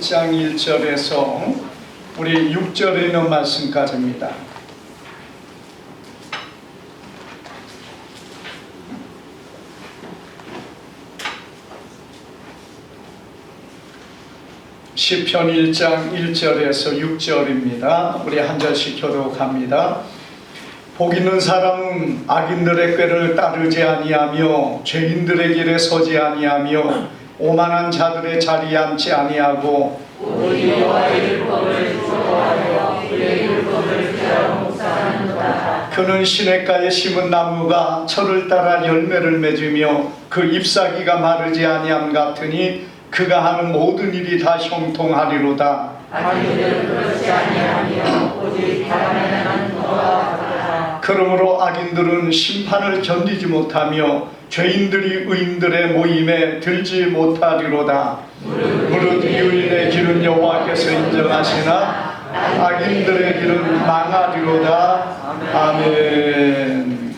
1장 1절에서 우리 6절에 있는 말씀까지입니다. 시편 1장 1절에서 6절입니다. 우리 한 절씩 교독합니다. 복 있는 사람은 악인들의 꾀를 따르지 아니하며 죄인들의 길에 서지 아니하며 오만한 자들의 자리에 앉지 아니하고 오직 여호와의 율법을 좋아하여 그의 율법을 따라 묵상하는도다. 그는 시냇가에 심은 나무가 철을 따라 열매를 맺으며 그 잎사귀가 마르지 아니함 같으니 그가 하는 모든 일이 다 형통하리로다. 악인들은 그렇지 아니하며 오직 바람에 나는 너와 같도다. 그러므로 악인들은 심판을 견디지 못하며 죄인들이 의인들의 모임에 들지 못하리로다. 무릇 의인의 길은 여호와께서 인정하시나 악인들의 길은 망하리로다. 아멘.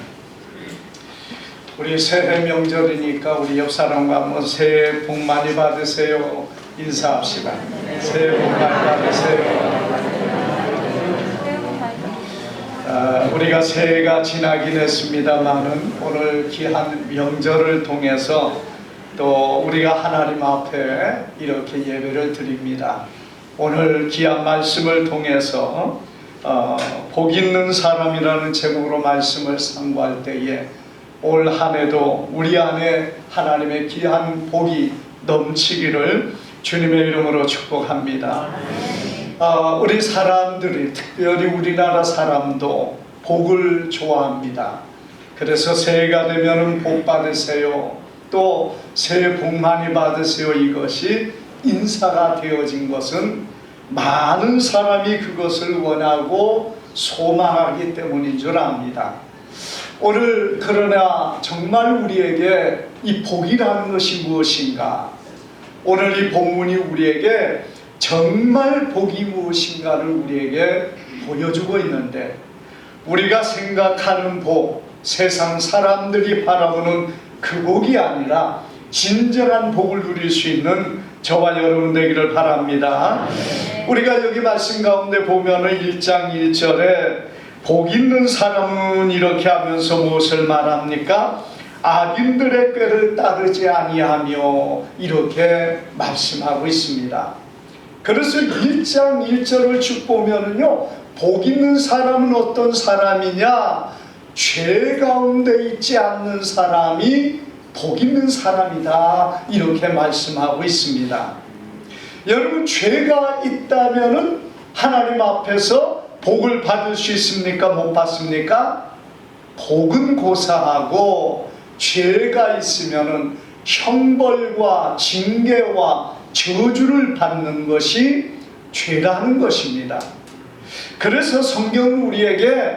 우리 새해 명절이니까 우리 옆 사람과 한번 새해 복 많이 받으세요 인사합시다. 새해 복 많이 받으세요. 우리가 새해가 지나긴 했습니다만은 오늘 귀한 명절을 통해서 또 우리가 하나님 앞에 이렇게 예배를 드립니다. 오늘 귀한 말씀을 통해서 복 있는 사람이라는 제목으로 말씀을 상고할 때에 올 한 해도 우리 안에 하나님의 귀한 복이 넘치기를 주님의 이름으로 축복합니다. 우리 사람들이 특별히 우리나라 사람도 복을 좋아합니다. 그래서 새해가 되면 복 받으세요. 또 새해 복 많이 받으세요. 이것이 인사가 되어진 것은 많은 사람이 그것을 원하고 소망하기 때문인 줄 압니다. 오늘 그러나 정말 우리에게 이 복이라는 것이 무엇인가? 오늘 이 본문이 우리에게 정말 복이 무엇인가를 우리에게 보여주고 있는데 우리가 생각하는 복, 세상 사람들이 바라보는 그 복이 아니라 진정한 복을 누릴 수 있는 저와 여러분 되기를 바랍니다. 우리가 여기 말씀 가운데 보면은 1장 1절에 복 있는 사람은 이렇게 하면서 무엇을 말합니까? 악인들의 꾀를 따르지 아니하며 이렇게 말씀하고 있습니다. 그래서 1장 1절을 쭉 보면은요, 복 있는 사람은 어떤 사람이냐? 죄 가운데 있지 않는 사람이 복 있는 사람이다. 이렇게 말씀하고 있습니다. 여러분, 죄가 있다면은 하나님 앞에서 복을 받을 수 있습니까? 못 받습니까? 복은 고사하고 죄가 있으면은 형벌과 징계와 저주를 받는 것이 죄라는 것입니다. 그래서 성경은 우리에게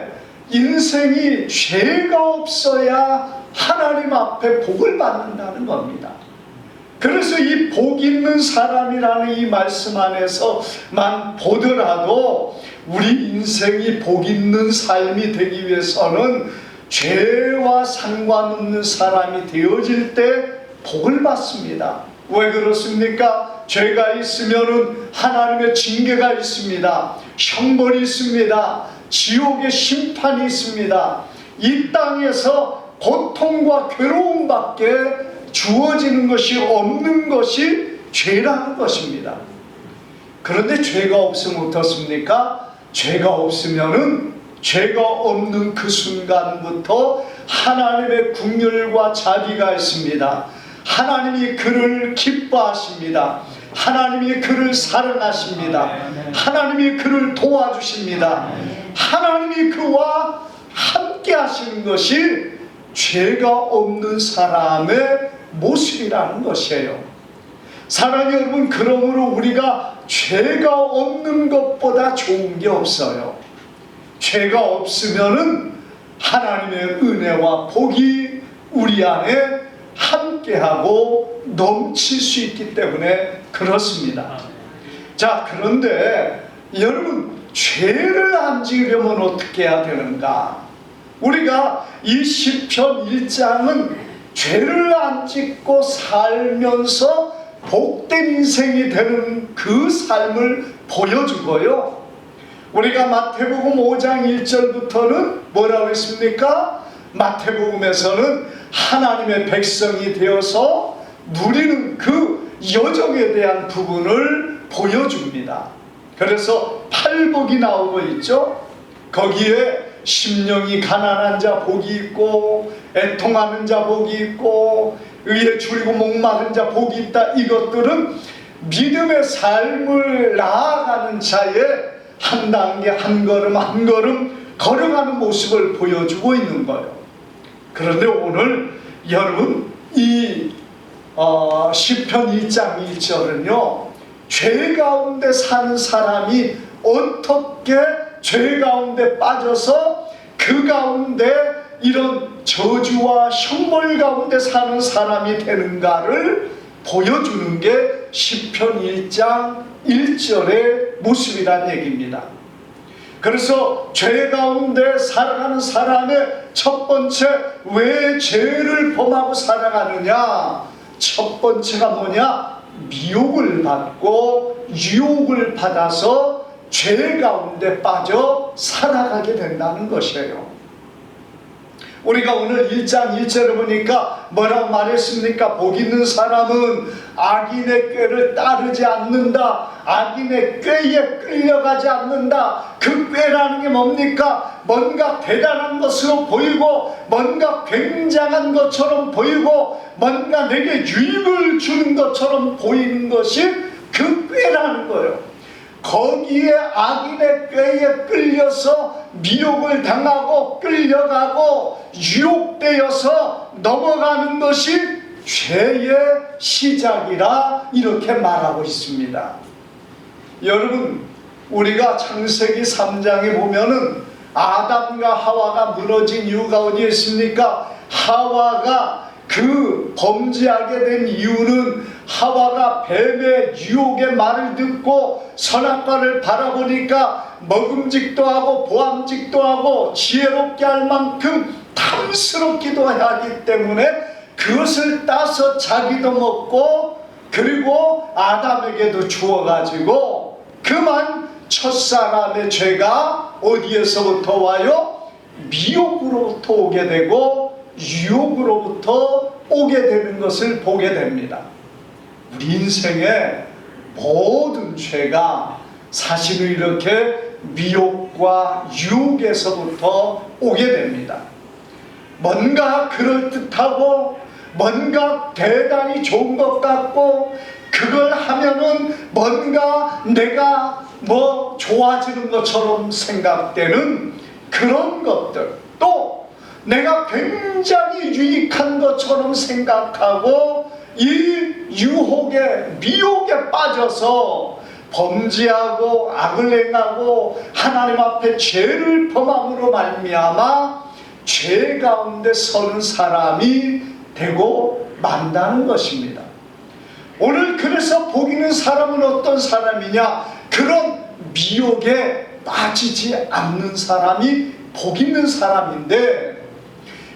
인생이 죄가 없어야 하나님 앞에 복을 받는다는 겁니다. 그래서 이 복 있는 사람이라는 이 말씀 안에서만 보더라도 우리 인생이 복 있는 삶이 되기 위해서는 죄와 상관없는 사람이 되어질 때 복을 받습니다. 왜 그렇습니까? 죄가 있으면은 하나님의 징계가 있습니다. 형벌이 있습니다. 지옥의 심판이 있습니다. 이 땅에서 고통과 괴로움밖에 주어지는 것이 없는 것이 죄라는 것입니다. 그런데 죄가 없으면 어떻습니까? 죄가 없으면은 죄가 없는 그 순간부터 하나님의 긍휼과 자비가 있습니다. 하나님이 그를 기뻐하십니다. 하나님이 그를 사랑하십니다. 하나님이 그를 도와주십니다. 하나님이 그와 함께 하시는 것이 죄가 없는 사람의 모습이라는 것이에요. 사랑하는 여러분, 그러므로 우리가 죄가 없는 것보다 좋은 게 없어요. 죄가 없으면은 하나님의 은혜와 복이 우리 안에 함께하고 넘칠 수 있기 때문에 그렇습니다. 자, 그런데 여러분, 죄를 안 지으려면 어떻게 해야 되는가? 우리가 이 시편 1장은 죄를 안 짓고 살면서 복된 인생이 되는 그 삶을 보여주고요. 우리가 마태복음 5장 1절부터는 뭐라고 했습니까? 마태복음에서는 하나님의 백성이 되어서 누리는 그 여정에 대한 부분을 보여줍니다. 그래서 팔복이 나오고 있죠. 거기에 심령이 가난한 자 복이 있고, 애통하는 자 복이 있고, 의에 줄이고 목마른 자 복이 있다. 이것들은 믿음의 삶을 나아가는 자의 한 단계 한 걸음 한 걸음 걸어가는 모습을 보여주고 있는 거예요. 그런데 오늘 여러분 이 시편 2장 1절은요, 죄 가운데 사는 사람이 어떻게 죄 가운데 빠져서 그 가운데 이런 저주와 형벌 가운데 사는 사람이 되는가를 보여주는 게 시편 1장 1절의 모습이란 얘기입니다. 그래서 죄 가운데 살아가는 사람의 첫 번째, 왜 죄를 범하고 살아가느냐? 첫 번째가 뭐냐? 미혹을 받고 유혹을 받아서 죄 가운데 빠져 살아가게 된다는 것이에요. 우리가 오늘 1장 1절을 보니까 뭐라고 말했습니까? 복 있는 사람은 악인의 꾀를 따르지 않는다. 악인의 꾀에 끌려가지 않는다. 그 꾀라는 게 뭡니까? 뭔가 대단한 것으로 보이고, 뭔가 굉장한 것처럼 보이고, 뭔가 내게 유익을 주는 것처럼 보이는 것이 그 꾀라는 거예요. 거기에 악인의 꾀에 끌려서 미혹을 당하고 끌려가고 유혹되어서 넘어가는 것이 죄의 시작이라 이렇게 말하고 있습니다. 여러분, 우리가 창세기 3장에 보면은 아담과 하와가 무너진 이유가 어디에 있습니까? 하와가 그 범죄하게 된 이유는 하와가 뱀의 유혹의 말을 듣고 선악과를 바라보니까 먹음직도 하고 보암직도 하고 지혜롭게 할 만큼 탐스럽기도 하기 때문에 그것을 따서 자기도 먹고, 그리고 아담에게도 주어가지고 그만 첫사람의 죄가 어디에서부터 와요? 미혹으로부터 오게 되고 유혹으로부터 오게 되는 것을 보게 됩니다. 우리 인생의 모든 죄가 사실은 이렇게 미혹과 유혹에서부터 오게 됩니다. 뭔가 그럴듯하고 뭔가 대단히 좋은 것 같고, 그걸 하면은 뭔가 내가 좋아지는 것처럼 생각되는 그런 것들, 또 내가 굉장히 유익한 것처럼 생각하고 이 유혹에 미혹에 빠져서 범죄하고 악을 행하고 하나님 앞에 죄를 범함으로 말미암아 죄 가운데 서는 사람이 되고 만다는 것입니다. 오늘 그래서 복 있는 사람은 어떤 사람이냐? 그런 미혹에 빠지지 않는 사람이 복 있는 사람인데,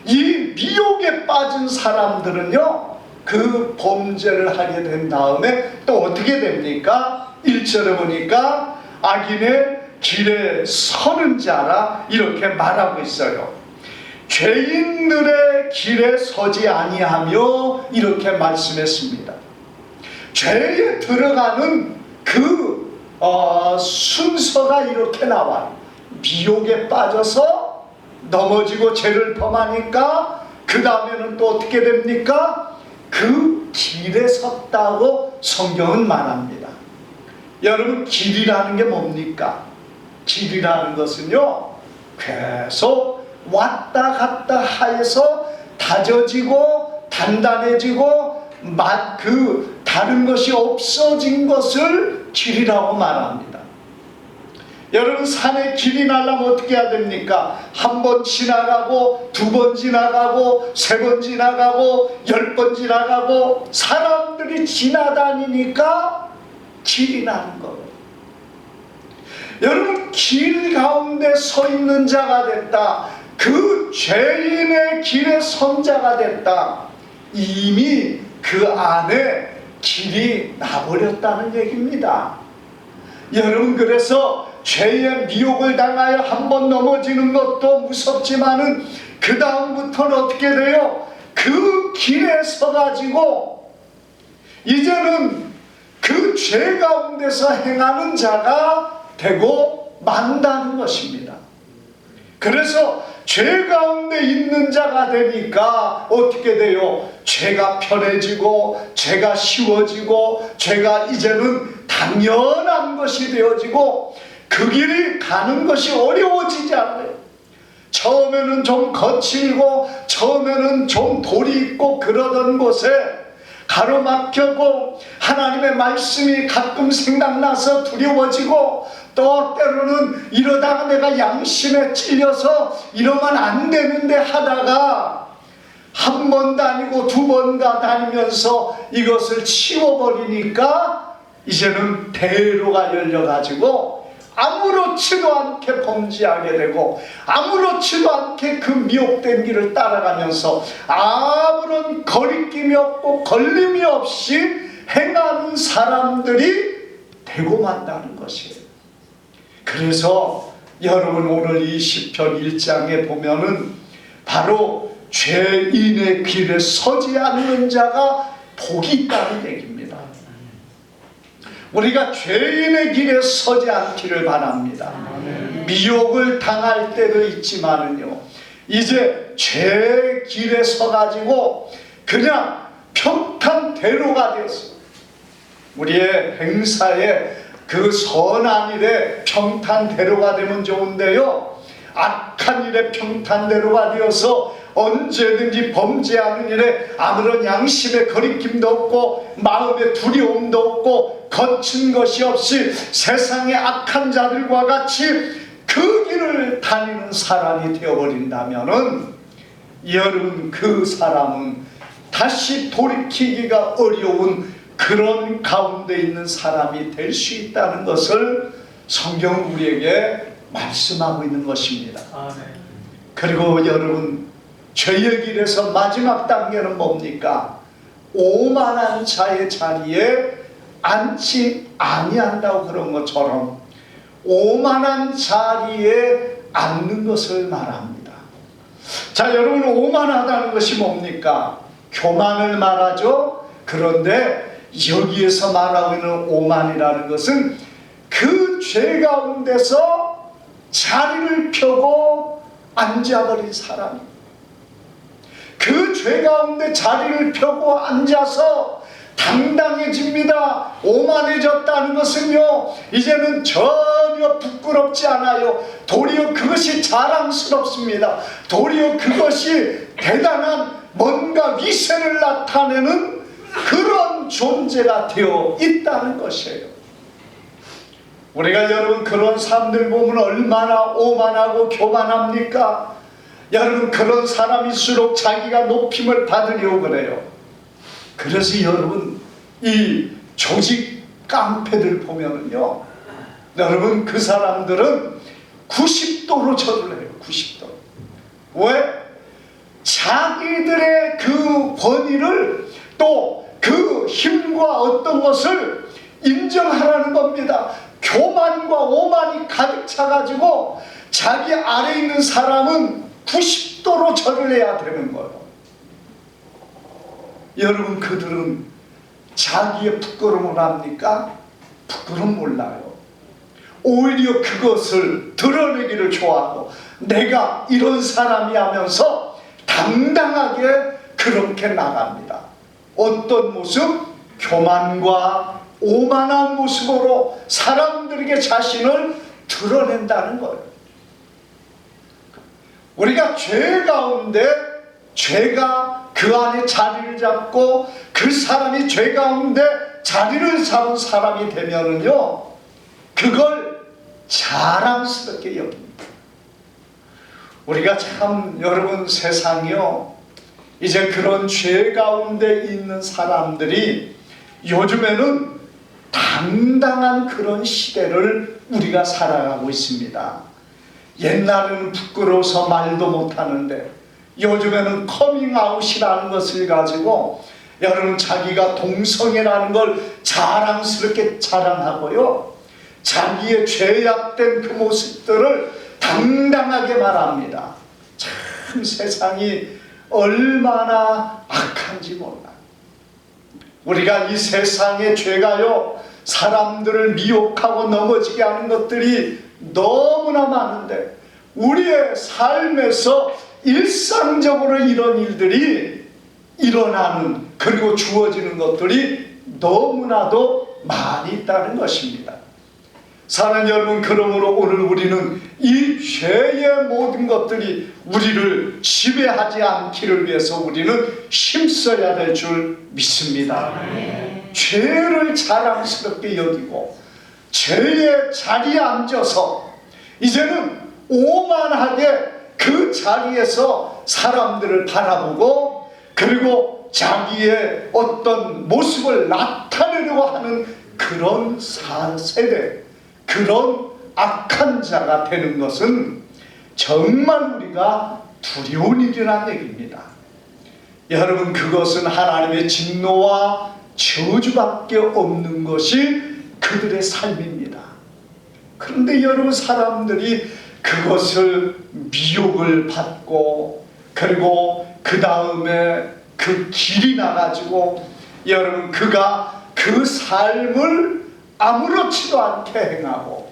이 미혹에 빠진 사람들은요, 그 범죄를 하게 된 다음에 또 어떻게 됩니까? 1절에 보니까 악인의 길에 서는 자라 이렇게 말하고 있어요. 죄인들의 길에 서지 아니하며 이렇게 말씀했습니다. 죄에 들어가는 그 순서가 이렇게 나와요. 미혹에 빠져서 넘어지고 죄를 범하니까 그 다음에는 또 어떻게 됩니까? 그 길에 섰다고 성경은 말합니다. 여러분, 길이라는 게 뭡니까? 길이라는 것은요, 계속 왔다 갔다 하여서 다져지고 단단해지고 그 다른 것이 없어진 것을 길이라고 말합니다. 여러분, 산에 길이 나려면 어떻게 해야 됩니까? 한 번 지나가고, 두 번 지나가고, 세 번 지나가고, 10번 지나가고, 사람들이 지나다니니까 길이 나는 거예요. 여러분, 길 가운데 서 있는 자가 됐다. 그 죄인의 길에 선 자가 됐다. 이미 그 안에 길이 나버렸다는 얘기입니다. 여러분, 그래서 죄의 미혹을 당하여 한번 넘어지는 것도 무섭지만은 그 다음부터는 어떻게 돼요? 그 길에 서가지고 이제는 그 죄 가운데서 행하는 자가 되고 만다는 것입니다. 그래서 죄 가운데 있는 자가 되니까 어떻게 돼요? 죄가 편해지고 죄가 쉬워지고 죄가 이제는 당연한 것이 되어지고 그 길이 가는 것이 어려워지지 않아요. 처음에는 좀 거칠고 처음에는 좀 돌이 있고 그러던 곳에 가로막혀고 하나님의 말씀이 가끔 생각나서 두려워지고 또 때로는 이러다가 내가 양심에 찔려서 이러면 안 되는데 하다가 한 번 다니고 두 번 다니면서 이것을 치워버리니까 이제는 대로가 열려가지고 아무렇지도 않게 범죄하게 되고 아무렇지도 않게 그 미혹된 길을 따라가면서 아무런 거리낌이 없고 걸림이 없이 행하는 사람들이 되고 만다는 것이에요. 그래서 여러분, 오늘 이 시편 1장에 보면은 바로 죄인의 길에 서지 않는 자가 복이 있다는 얘기입니다. 우리가 죄인의 길에 서지 않기를 바랍니다. 미혹을 당할 때도 있지만은요, 이제 죄 길에 서가지고 그냥 평탄대로가 되었어요. 우리의 행사에 그 선한 일에 평탄대로가 되면 좋은데요, 악한 일에 평탄대로가 되어서 언제든지 범죄하는 일에 아무런 양심의 거리낌도 없고 마음의 두려움도 없고 거친 것이 없이 세상의 악한 자들과 같이 그 길을 다니는 사람이 되어버린다면은 여러분, 그 사람은 다시 돌이키기가 어려운 그런 가운데 있는 사람이 될 수 있다는 것을 성경은 우리에게 말씀하고 있는 것입니다. 그리고 여러분, 죄의 길에서 마지막 단계는 뭡니까? 오만한 자의 자리에 앉지 아니한다고 그런 것처럼 오만한 자리에 앉는 것을 말합니다. 자, 여러분, 오만하다는 것이 뭡니까? 교만을 말하죠. 그런데 여기에서 말하고 있는 오만이라는 것은 그 죄 가운데서 자리를 펴고 앉아버린 사람, 그 죄 가운데 자리를 펴고 앉아서 당당해집니다. 오만해졌다는 것은요, 이제는 전혀 부끄럽지 않아요. 도리어 그것이 자랑스럽습니다. 도리어 그것이 대단한 뭔가 위세를 나타내는 그런 존재가 되어 있다는 것이에요. 우리가 여러분, 그런 사람들 보면 얼마나 오만하고 교만합니까? 여러분, 그런 사람일수록 자기가 높임을 받으려고 그래요. 그래서 여러분, 이 조직 깡패들 보면은요, 여러분, 그 사람들은 90도로 절을 해요. 90도. 왜? 자기들의 그 권위를 또 그 힘과 어떤 것을 인정하라는 겁니다. 교만과 오만이 가득 차가지고 자기 아래에 있는 사람은 90도로 절을 해야 되는 거예요. 여러분, 그들은 자기의 부끄러움을 합니까? 부끄러움 몰라요. 오히려 그것을 드러내기를 좋아하고 내가 이런 사람이 하면서 당당하게 그렇게 나갑니다. 어떤 모습? 교만과 오만한 모습으로 사람들에게 자신을 드러낸다는 거예요. 우리가 죄 가운데 죄가 그 안에 자리를 잡고 그 사람이 죄 가운데 자리를 잡은 사람이 되면은요, 그걸 자랑스럽게 여깁니다. 우리가 참, 여러분, 세상이요, 이제 그런 죄 가운데 있는 사람들이 요즘에는 당당한 그런 시대를 우리가 살아가고 있습니다. 옛날에는 부끄러워서 말도 못하는데 요즘에는 커밍아웃이라는 것을 가지고 여러분, 자기가 동성애라는 걸 자랑스럽게 자랑하고요, 자기의 죄악된 그 모습들을 당당하게 말합니다. 참 세상이 얼마나 악한지 몰라. 우리가 이 세상의 죄가요, 사람들을 미혹하고 넘어지게 하는 것들이 너무나 많은데, 우리의 삶에서 일상적으로 이런 일들이 일어나는, 그리고 주어지는 것들이 너무나도 많이 있다는 것입니다. 사랑하는 여러분, 그러므로 오늘 우리는 이 죄의 모든 것들이 우리를 지배하지 않기를 위해서 우리는 힘써야 될 줄 믿습니다. 죄를 자랑스럽게 여기고 죄의 자리에 앉아서 이제는 오만하게 그 자리에서 사람들을 바라보고, 그리고 자기의 어떤 모습을 나타내려고 하는 그런 세대, 그런 악한 자가 되는 것은 정말 우리가 두려운 일이라는 얘기입니다. 여러분, 그것은 하나님의 진노와 저주밖에 없는 것이 그들의 삶입니다. 그런데 여러분, 사람들이 그것을 미혹을 받고, 그리고 그 다음에 그 길이 나가지고, 여러분, 그가 그 삶을 아무렇지도 않게 행하고,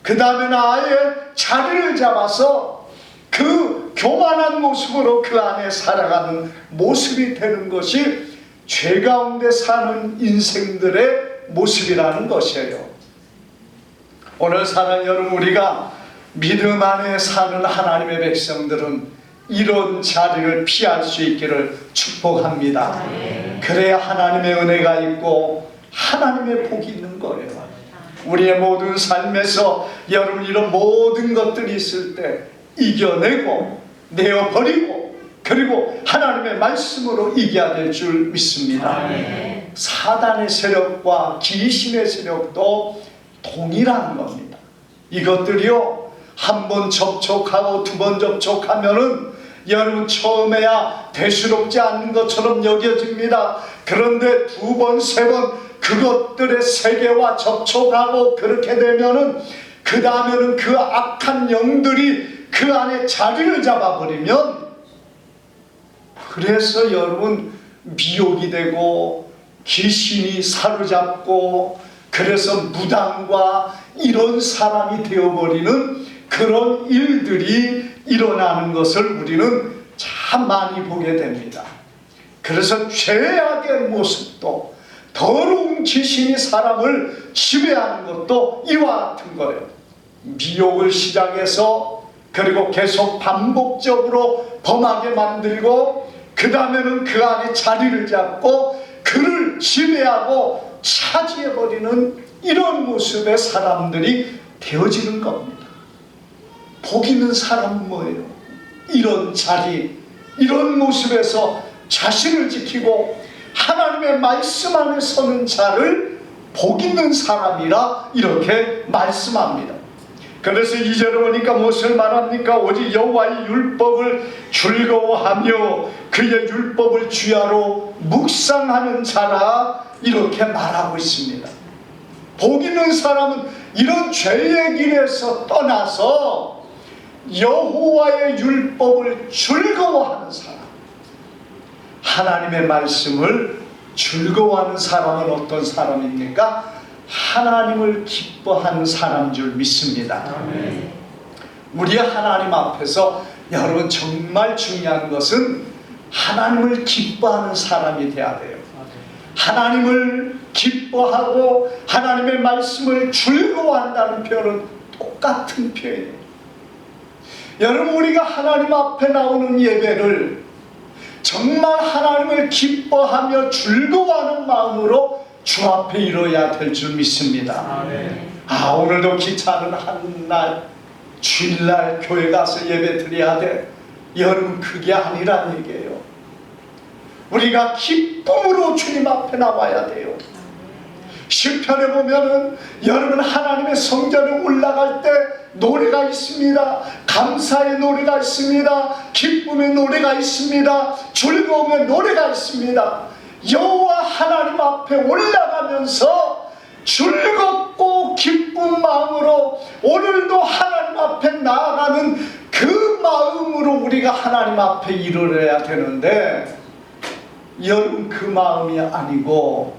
그 다음에는 아예 자리를 잡아서 그 교만한 모습으로 그 안에 살아가는 모습이 되는 것이 죄 가운데 사는 인생들의 모습이라는 것이에요. 오늘 사는 여러분, 우리가 믿음 안에 사는 하나님의 백성들은 이런 자리를 피할 수 있기를 축복합니다. 그래야 하나님의 은혜가 있고 하나님의 복이 있는 거예요. 우리의 모든 삶에서 여러분, 이런 모든 것들이 있을 때 이겨내고 내어버리고, 그리고 하나님의 말씀으로 이겨야 될 줄 믿습니다. 사단의 세력과 귀신의 세력도 동일한 겁니다. 이것들이요, 한 번 접촉하고 두 번 접촉하면은 여러분, 처음에야 대수롭지 않은 것처럼 여겨집니다. 그런데 두 번, 세 번 그것들의 세계와 접촉하고 그렇게 되면은, 그 다음에는 그 악한 영들이 그 안에 자리를 잡아버리면, 그래서 여러분, 미혹이 되고 귀신이 사로잡고, 그래서 무당과 이런 사람이 되어버리는 그런 일들이 일어나는 것을 우리는 참 많이 보게 됩니다. 그래서 죄악의 모습도, 더러운 귀신이 사람을 지배하는 것도 이와 같은 거예요. 미혹을 시작해서, 그리고 계속 반복적으로 범하게 만들고, 그 다음에는 그 안에 자리를 잡고 그를 지배하고 차지해버리는 이런 모습의 사람들이 되어지는 겁니다. 복 있는 사람은 뭐예요? 이런 자리, 이런 모습에서 자신을 지키고 하나님의 말씀 안에 서는 자를 복 있는 사람이라 이렇게 말씀합니다. 그래서 2절에 보니까 무엇을 말합니까? 오직 여호와의 율법을 즐거워하며 그의 율법을 주야로 묵상하는 자라, 이렇게 말하고 있습니다. 복 있는 사람은 이런 죄의 길에서 떠나서 여호와의 율법을 즐거워하는 사람, 하나님의 말씀을 즐거워하는 사람은 어떤 사람입니까? 하나님을 기뻐하는 사람인 줄 믿습니다. 우리 하나님 앞에서 여러분, 정말 중요한 것은 하나님을 기뻐하는 사람이 돼야 돼요. 하나님을 기뻐하고 하나님의 말씀을 즐거워한다는 표현은 똑같은 표현이에요. 여러분, 우리가 하나님 앞에 나오는 예배를 정말 하나님을 기뻐하며 즐거워하는 마음으로 주 앞에 이뤄야 될 줄 믿습니다. 오늘도 귀찮은 한날 주일날 교회 가서 예배 드려야 돼. 여러분, 그게 아니란 얘기예요. 우리가 기쁨으로 주님 앞에 나와야 돼요. 시편에 보면은 여러분, 하나님의 성전에 올라갈 때 노래가 있습니다. 감사의 노래가 있습니다. 기쁨의 노래가 있습니다. 즐거움의 노래가 있습니다. 여호와 하나님 앞에 올라가면서 즐겁고 기쁜 마음으로 오늘도 하나님 앞에 나아가는 그 마음으로 우리가 하나님 앞에 이르러야 되는데, 여러분 그 마음이 아니고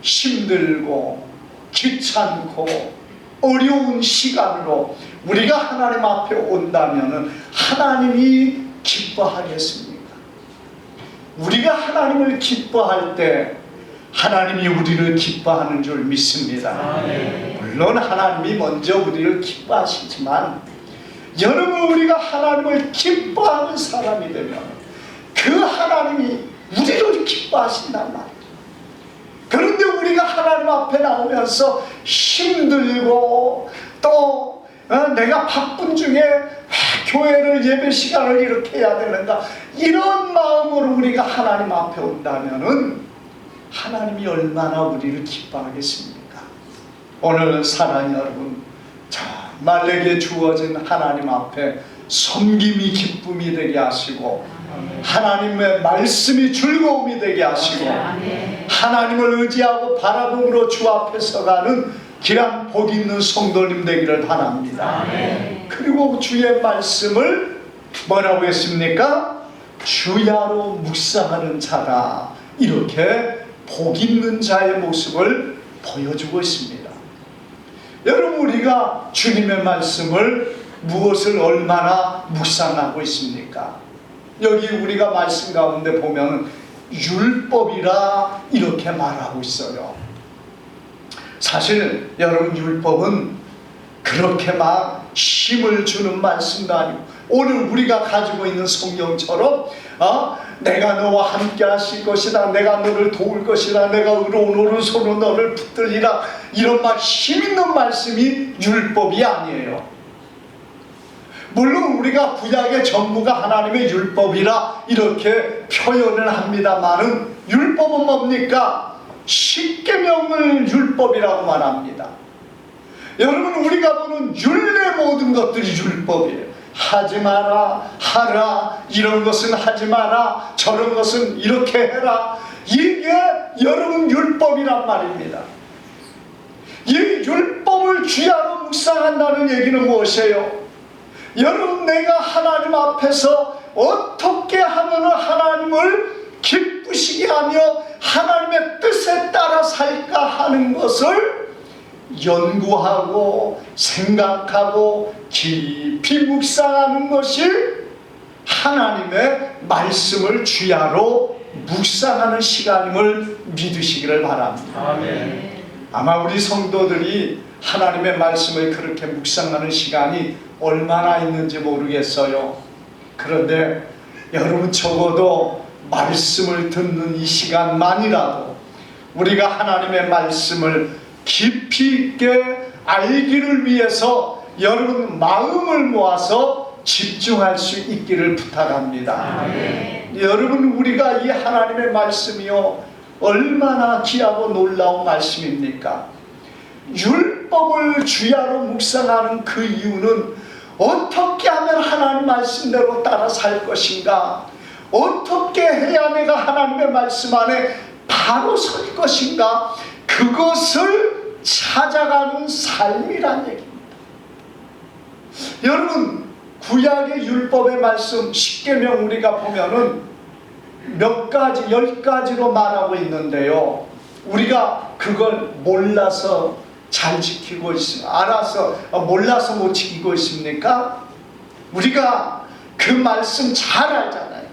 힘들고 귀찮고 어려운 시간으로 우리가 하나님 앞에 온다면 하나님이 기뻐하겠습니까? 우리가 하나님을 기뻐할 때 하나님이 우리를 기뻐하는 줄 믿습니다. 물론 하나님이 먼저 우리를 기뻐하시지만, 여러분 우리가 하나님을 기뻐하는 사람이 되면 그 하나님이 우리를 기뻐하신단 말이에요. 그런데 우리가 하나님 앞에 나오면서 힘들고 또 내가 바쁜 중에 교회를 예배 시간을 이렇게 해야 되는가, 이런 마음으로 우리가 하나님 앞에 온다면은 하나님이 얼마나 우리를 기뻐하겠습니까? 오늘 사랑하는 여러분, 정말 내게 주어진 하나님 앞에 섬김이 기쁨이 되게 하시고, 하나님의 말씀이 즐거움이 되게 하시고, 하나님을 의지하고 바라봄으로 주 앞에 서가는 귀한 복 있는 성도님 되기를 바랍니다. 그리고 주의 말씀을 뭐라고 했습니까? 주야로 묵상하는 자다, 이렇게 복 있는 자의 모습을 보여주고 있습니다. 여러분 우리가 주님의 말씀을 무엇을 얼마나 묵상하고 있습니까? 여기 우리가 말씀 가운데 보면 율법이라 이렇게 말하고 있어요. 사실 여러분 율법은 그렇게 막 힘을 주는 말씀도 아니고, 오늘 우리가 가지고 있는 성경처럼 내가 너와 함께 하실 것이다, 내가 너를 도울 것이다, 내가 의로운 오른손으로 너를 붙들리라, 이런 막 힘있는 말씀이 율법이 아니에요. 물론 우리가 구약의 전부가 하나님의 율법이라 이렇게 표현을 합니다만은, 율법은 뭡니까? 십계명을 율법이라고 말합니다. 여러분 우리가 보는 율례 모든 것들이 율법이에요. 하지 마라, 하라, 이런 것은 하지 마라, 저런 것은 이렇게 해라, 이게 여러분 율법이란 말입니다. 이 율법을 주야로 묵상한다는 얘기는 무엇이에요? 여러분 내가 하나님 앞에서 어떻게 하면 하나님을 기쁘시게 하며 하나님의 뜻에 따라 살까 하는 것을 연구하고 생각하고 깊이 묵상하는 것이 하나님의 말씀을 주야로 묵상하는 시간임을 믿으시기를 바랍니다. 아멘. 아마 우리 성도들이 하나님의 말씀을 그렇게 묵상하는 시간이 얼마나 있는지 모르겠어요. 그런데 여러분 적어도 말씀을 듣는 이 시간만이라도 우리가 하나님의 말씀을 깊이 있게 알기를 위해서 여러분 마음을 모아서 집중할 수 있기를 부탁합니다. 여러분 우리가 이 하나님의 말씀이요 얼마나 귀하고 놀라운 말씀입니까? 율법을 주야로 묵상하는 그 이유는 어떻게 하면 하나님 말씀대로 따라 살 것인가, 어떻게 해야 내가 하나님의 말씀 안에 바로 설 것인가, 그것을 찾아가는 삶이란 얘기입니다. 여러분 구약의 율법의 말씀 십계명 우리가 보면은 몇 가지, 10가지로 말하고 있는데요, 우리가 그걸 몰라서 잘 지키고 알아서 몰라서 못 지키고 있습니까? 우리가 그 말씀 잘 알잖아요.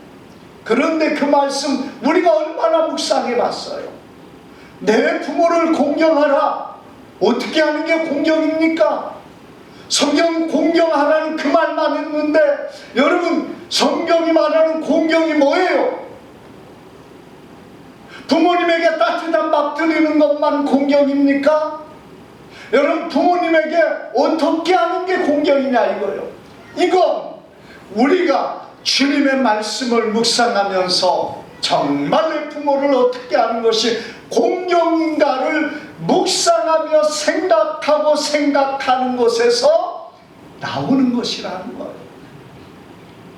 그런데 그 말씀 우리가 얼마나 묵상해 봤어요? 내 부모를 공경하라, 어떻게 하는 게 공경입니까? 성경 공경하라는 그 말만 했는데 여러분 성경이 말하는 공경이 뭐예요? 부모님에게 따뜻한 밥 드리는 것만 공경입니까? 여러분 부모님에게 어떻게 하는 게 공경이냐 이거예요. 이건 우리가 주님의 말씀을 묵상하면서 정말 내 부모를 어떻게 하는 것이 공경인가를 묵상하며 생각하고 생각하는 것에서 나오는 것이라는 거예요.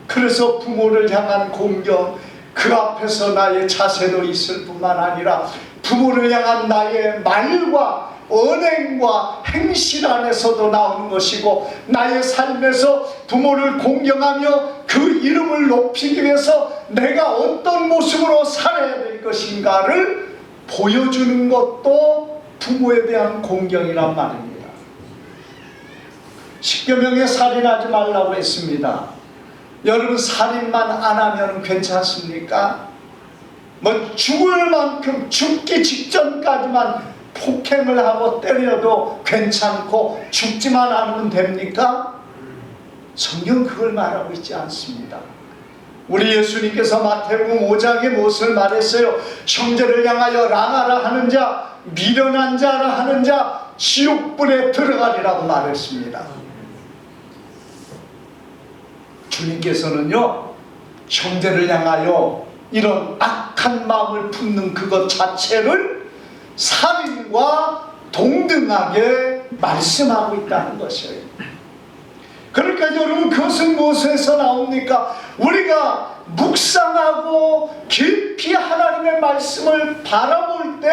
그래서 부모를 향한 공경, 그 앞에서 나의 자세도 있을 뿐만 아니라 부모를 향한 나의 말과 언행과 행실 안에서도 나오는 것이고, 나의 삶에서 부모를 공경하며 그 이름을 높이기 위해서 내가 어떤 모습으로 살아야 될 것인가를 보여주는 것도 부모에 대한 공경이란 말입니다. 10여 명의 살인하지 말라고 했습니다. 여러분, 살인만 안 하면 괜찮습니까? 뭐 죽을 만큼 죽기 직전까지만 폭행을 하고 때려도 괜찮고 죽지만 않으면 됩니까? 성경 그걸 말하고 있지 않습니다. 우리 예수님께서 마태복음 5장에 무엇을 말했어요? 형제를 향하여 랑하라 하는 자, 미련한 자라 하는 자 지옥불에 들어가리라고 말했습니다. 주님께서는요, 형제를 향하여 이런 악한 마음을 품는 그것 자체를 살인과 동등하게 말씀하고 있다는 것이에요. 그러니까 여러분, 그것은 무엇에서 나옵니까? 우리가 묵상하고 깊이 하나님의 말씀을 바라볼 때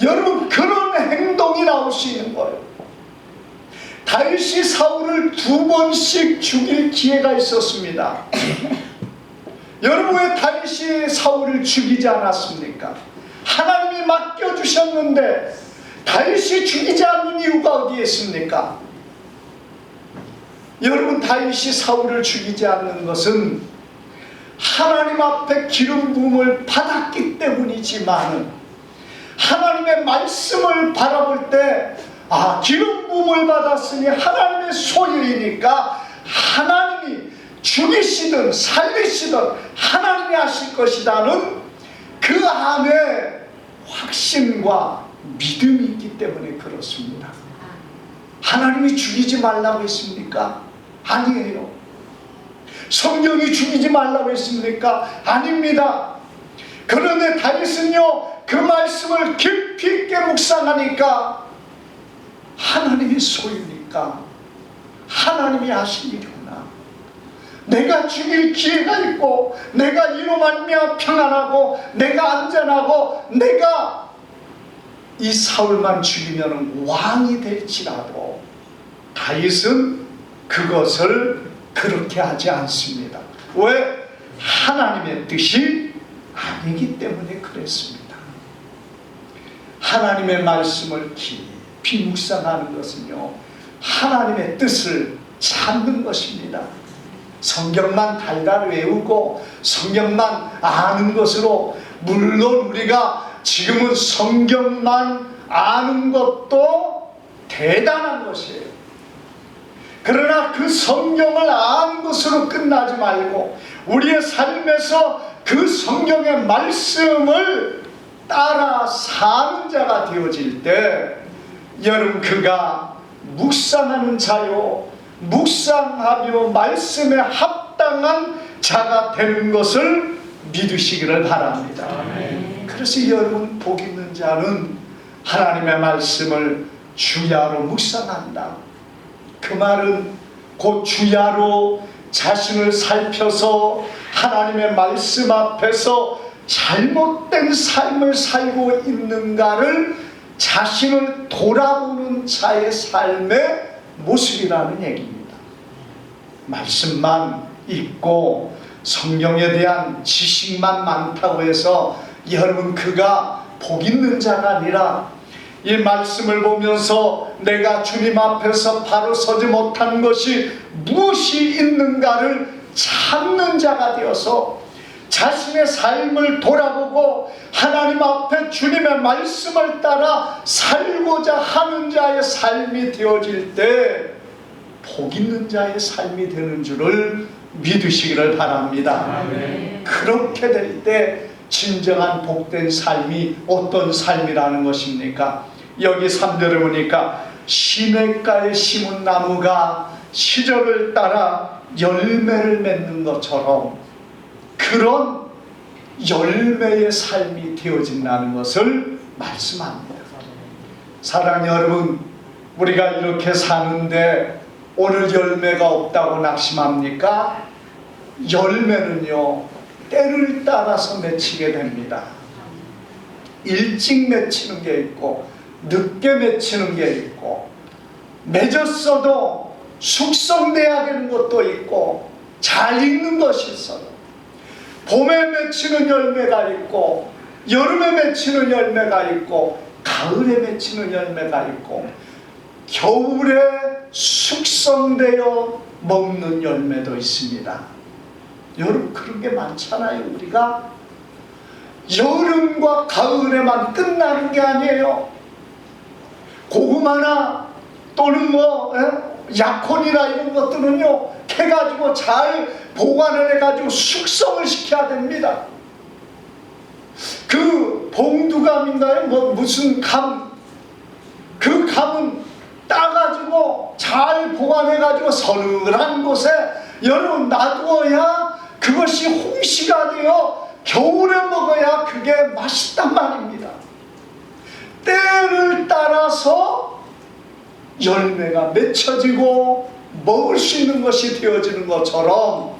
여러분, 그런 행동이 나올 수 있는 거예요. 다윗이 사울을 2번씩 죽일 기회가 있었습니다. 여러분, 왜 다윗이 사울을 죽이지 않았습니까? 하나님이 맡겨주셨는데 다윗이 죽이지 않는 이유가 어디에 있습니까? 여러분, 다윗이 사울을 죽이지 않는 것은 하나님 앞에 기름 부음을 받았기 때문이지만, 하나님의 말씀을 바라볼 때 기름 부음을 받았으니 하나님의 소유이니까 하나님이 죽이시든 살리시든 하나님이 하실 것이라는 그 안에 확신과 믿음이 있기 때문에 그렇습니다. 하나님이 죽이지 말라고 했습니까? 아니에요. 성경이 죽이지 말라고 했습니까? 아닙니다. 그런데 다윗은요, 그 말씀을 깊이 있게 묵상하니까 하나님이 소유니까 하나님이 하신 일이구나. 내가 죽일 기회가 있고, 내가 이로 말미암아 평안하고, 내가 안전하고, 내가 이 사울만 죽이면 왕이 될지라도 다윗은 그것을 그렇게 하지 않습니다. 왜? 하나님의 뜻이 아니기 때문에 그랬습니다. 하나님의 말씀을 깊이 묵상하는 것은요, 하나님의 뜻을 찾는 것입니다. 성경만 달달 외우고 성경만 아는 것으로, 물론 우리가 지금은 성경만 아는 것도 대단한 것이에요. 그러나 그 성경을 아는 것으로 끝나지 말고 우리의 삶에서 그 성경의 말씀을 따라 사는 자가 되어질 때, 여러분, 그가 묵상하는 자요, 묵상하며 말씀에 합당한 자가 되는 것을 믿으시기를 바랍니다. 그래서 여러분, 복 있는 자는 하나님의 말씀을 주야로 묵상한다. 그 말은 곧 주야로 자신을 살펴서 하나님의 말씀 앞에서 잘못된 삶을 살고 있는가를 자신을 돌아보는 자의 삶의 모습이라는 얘기입니다. 말씀만 읽고 성경에 대한 지식만 많다고 해서 여러분, 그가 복 있는 자가 아니라 이 말씀을 보면서 내가 주님 앞에서 바로 서지 못한 것이 무엇이 있는가를 찾는 자가 되어서 자신의 삶을 돌아보고 하나님 앞에 주님의 말씀을 따라 살고자 하는 자의 삶이 되어질 때 복 있는 자의 삶이 되는 줄을 믿으시기를 바랍니다. 그렇게 될 때 진정한 복된 삶이 어떤 삶이라는 것입니까? 여기 3절에 보니까 시냇가에 심은 나무가 시절을 따라 열매를 맺는 것처럼 그런 열매의 삶이 되어진다는 것을 말씀합니다. 사랑하는 여러분, 우리가 이렇게 사는데 오늘 열매가 없다고 낙심합니까? 열매는요, 때를 따라서 맺히게 됩니다. 일찍 맺히는 게 있고 늦게 맺히는 게 있고, 맺었어도 숙성돼야 되는 것도 있고 잘 익는 것이 있어요. 봄에 맺히는 열매가 있고 여름에 맺히는 열매가 있고 가을에 맺히는 열매가 있고 겨울에 숙성되어 먹는 열매도 있습니다. 여러분, 그런 게 많잖아요. 우리가 여름과 가을에만 끝나는 게 아니에요. 고구마나 또는 약혼이나 이런 것들은요, 캐가지고 잘 보관을 해가지고 숙성을 시켜야 됩니다. 그 봉두감인가요? 무슨 감, 그 감은 따가지고 잘 보관해가지고 서늘한 곳에 여름 놔두어야 그것이 홍시가 되어 겨울에 먹어야 그게 맛있단 말입니다. 때를 따라서 열매가 맺혀지고 먹을 수 있는 것이 되어지는 것처럼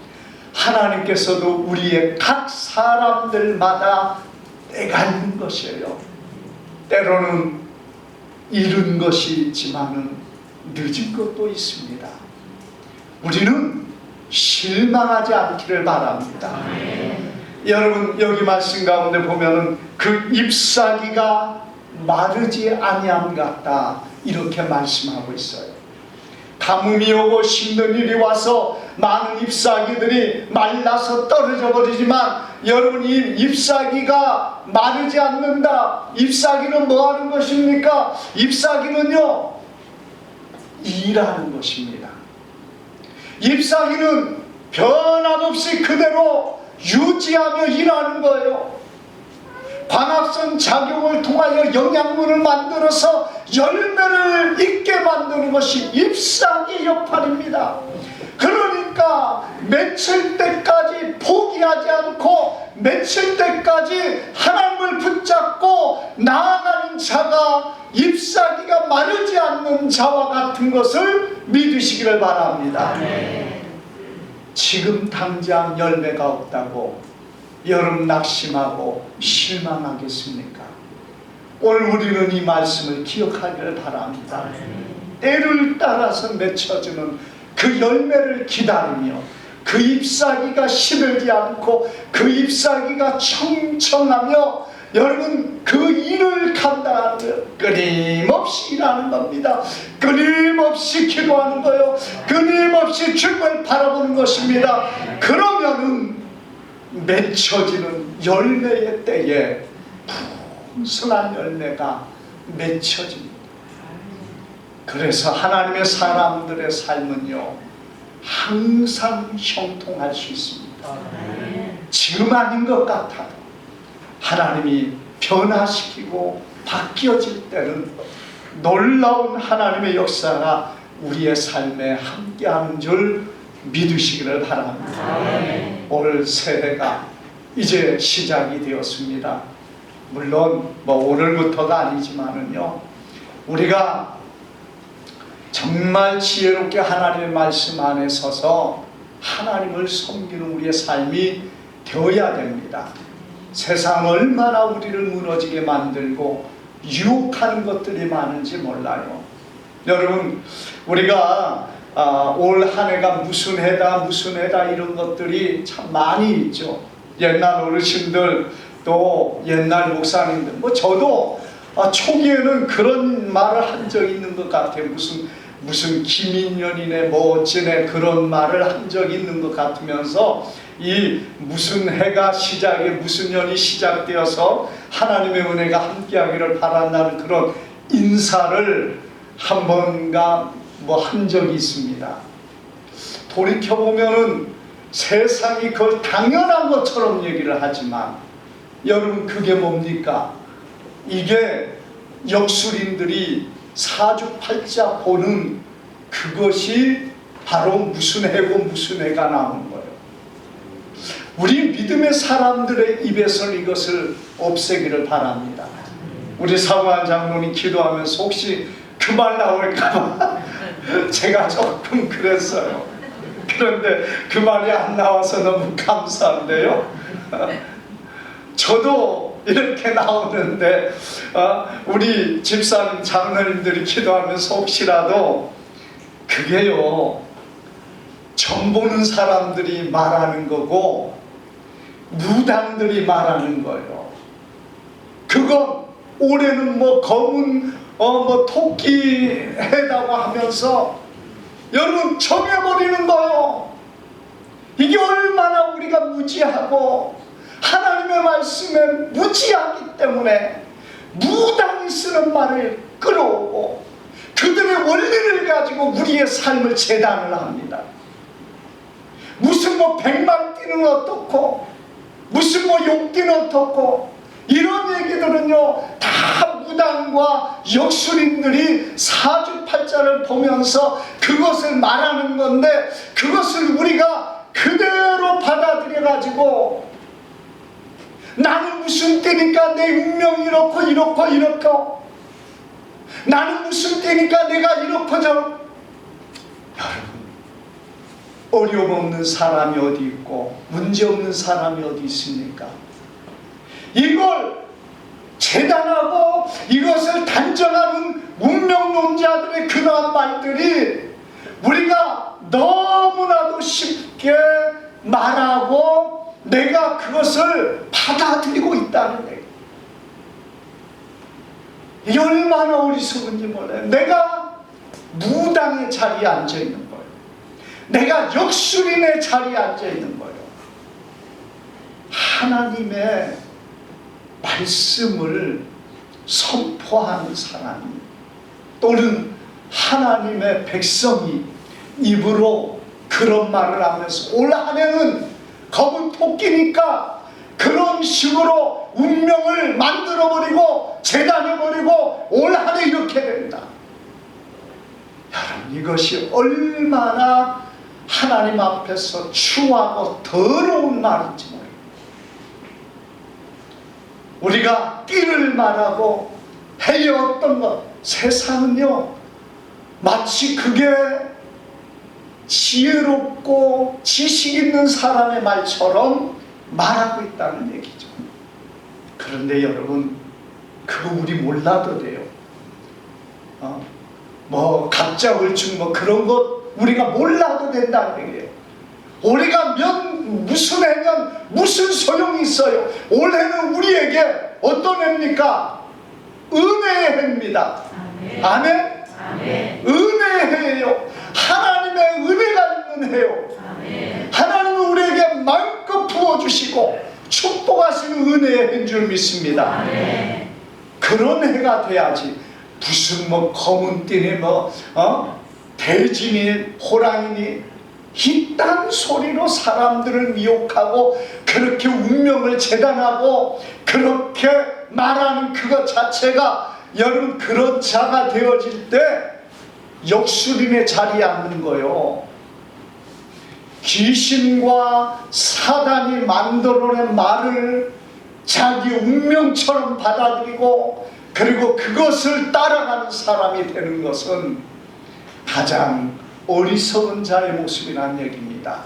하나님께서도 우리의 각 사람들마다 때가 있는 것이에요. 때로는 이른 것이 있지만은 늦은 것도 있습니다. 우리는 실망하지 않기를 바랍니다. 여러분, 여기 말씀 가운데 보면은 그 잎사귀가 마르지 아니함 같다, 이렇게 말씀하고 있어요. 가뭄이 오고 심는 일이 와서 많은 잎사귀들이 말라서 떨어져 버리지만, 여러분, 이 잎사귀가 마르지 않는다. 잎사귀는 뭐 하는 것입니까? 잎사귀는요, 일하는 것입니다. 잎사귀는 변함없이 그대로 유지하며 일하는 거예요. 광합성 작용을 통하여 영양분을 만들어서 열매를 익게 만드는 것이 잎사귀의 역할입니다. 그러니까 맺힐 때까지 포기하지 않고 맺힐 때까지 하나님을 붙잡고 나아가는 자가 잎사귀가 마르지 않는 자와 같은 것을 믿으시기를 바랍니다. 지금 당장 열매가 없다고 여러분 낙심하고 실망하겠습니까? 오늘 우리는 이 말씀을 기억하기를 바랍니다. 때를 따라서 맺혀지는 그 열매를 기다리며 그 잎사귀가 시들지 않고 그 잎사귀가 청청하며 여러분 그 일을 감당하는 거예요. 끊임없이 일하는 겁니다. 끊임없이 기도하는 거예요. 끊임없이 주님을 바라보는 것입니다. 그러면은 맺혀지는 열매의 때에 풍성한 열매가 맺혀집니다. 그래서 하나님의 사람들의 삶은요, 항상 형통할 수 있습니다. 지금 아닌 것 같아도 하나님이 변화시키고 바뀌어질 때는 놀라운 하나님의 역사가 우리의 삶에 함께하는 줄 믿으시기를 바랍니다. 올 새해가 이제 시작이 되었습니다. 물론 오늘부터가 아니지만은요, 우리가 정말 지혜롭게 하나님의 말씀 안에 서서 하나님을 섬기는 우리의 삶이 되어야 됩니다. 세상 얼마나 우리를 무너지게 만들고 유혹하는 것들이 많은지 몰라요. 여러분, 우리가 올 한 해가 무슨 해다 이런 것들이 참 많이 있죠. 옛날 어르신들 또 옛날 목사님들, 저도 초기에는 그런 말을 한 적이 있는 것 같아요. 무슨 김인년이네 어찌네 그런 말을 한 적이 있는 것 같으면서 이 무슨 해가 시작에 무슨 년이 시작되어서 하나님의 은혜가 함께하기를 바란다는 그런 인사를 한 번가 한 적이 있습니다. 돌이켜보면은 세상이 그걸 당연한 것처럼 얘기를 하지만 여러분, 그게 뭡니까? 이게 역술인들이 사주팔자 보는 그것이 바로 무슨 해고 무슨 해가 나오는 거예요. 우리 믿음의 사람들의 입에서 이것을 없애기를 바랍니다. 우리 사무한 장로님 기도하면서 혹시 그 말 나올까봐 제가 조금 그랬어요. 그런데 그 말이 안 나와서 너무 감사한데요. 저도 이렇게 나오는데 우리 집사님 장로님들이 기도하면서 혹시라도 그게요 점 보는 사람들이 말하는 거고 무당들이 말하는 거예요. 그건 올해는 뭐 검은 뭐 토끼 해다고 하면서 여러분 정해버리는 거예요. 이게 얼마나 우리가 무지하고 하나님의 말씀에 무지하기 때문에 무당이 쓰는 말을 끌어오고 그들의 원리를 가지고 우리의 삶을 재단을 합니다. 무슨 뭐 백만띠는 어떻고 무슨 뭐 용띠는 어떻고 이런 얘기들은요 다 무당과 역술인들이 사주팔자를 보면서 그것을 말하는 건데 그것을 우리가 그대로 받아들여 가지고 나는 무슨 때니까 내 운명이 이렇고 이렇고 이렇고 나는 무슨 때니까 내가 이렇고 저렇고. 여러분 어려움 없는 사람이 어디 있고 문제 없는 사람이 어디 있습니까? 이걸 재단하고 이것을 단정하는 운명론자들의 그러한 말들이 우리가 너무나도 쉽게 말하고 내가 그것을 받아들이고 있다는 얘기. 이게 얼마나 어리석은지 몰라요. 내가 무당의 자리에 앉아있는 거예요. 내가 역술인의 자리에 앉아있는 거예요. 하나님의 말씀을 선포하는 사람이 또는 하나님의 백성이 입으로 그런 말을 하면서 올 한 해는 검은 토끼니까 그런 식으로 운명을 만들어버리고 재단해버리고 올 한 해 이렇게 된다. 여러분 이것이 얼마나 하나님 앞에서 추하고 더러운 말인지 모릅니다. 우리가 띠를 말하고 해의 어떤 것 세상은요 마치 그게 지혜롭고 지식 있는 사람의 말처럼 말하고 있다는 얘기죠. 그런데 여러분 그거 우리 몰라도 돼요. 뭐 갑자을충 뭐 그런 것 우리가 몰라도 된다는 얘기예요. 올해가 무슨 해면 무슨 소용이 있어요. 올해는 우리에게 어떤 해입니까? 은혜의 해입니다. 아멘? 아멘. 은혜의 해예요. 하나님의 은혜가 있는 해요. 아멘. 하나님은 우리에게 마음껏 부어주시고 축복하시는 은혜의 해인 줄 믿습니다. 아멘. 그런 해가 돼야지 무슨 뭐 검은 띠니 뭐 돼지니 호랑이니 이딴 소리로 사람들을 미혹하고 그렇게 운명을 재단하고 그렇게 말하는 그것 자체가 여러분 그런 자가 되어질 때 역술인의 자리에 앉는 거예요. 귀신과 사단이 만들어낸 말을 자기 운명처럼 받아들이고 그리고 그것을 따라가는 사람이 되는 것은 가장 어리석은 자의 모습이라는 얘기입니다.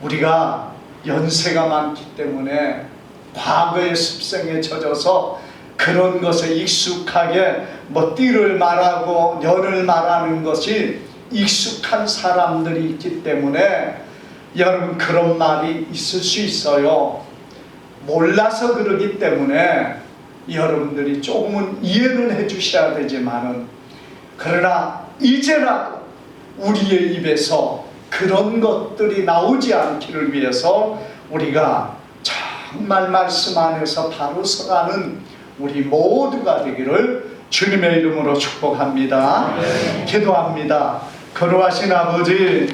우리가 연세가 많기 때문에 과거의 습성에 젖어서 그런 것에 익숙하게 뭐 띠를 말하고 년을 말하는 것이 익숙한 사람들이 있기 때문에 여러분 그런 말이 있을 수 있어요. 몰라서 그러기 때문에 여러분들이 조금은 이해는 해 주셔야 되지만은 그러나 이제라도 우리의 입에서 그런 것들이 나오지 않기를 위해서 우리가 정말 말씀 안에서 바로 서가는 우리 모두가 되기를 주님의 이름으로 축복합니다. 기도합니다. 거룩하신 아버지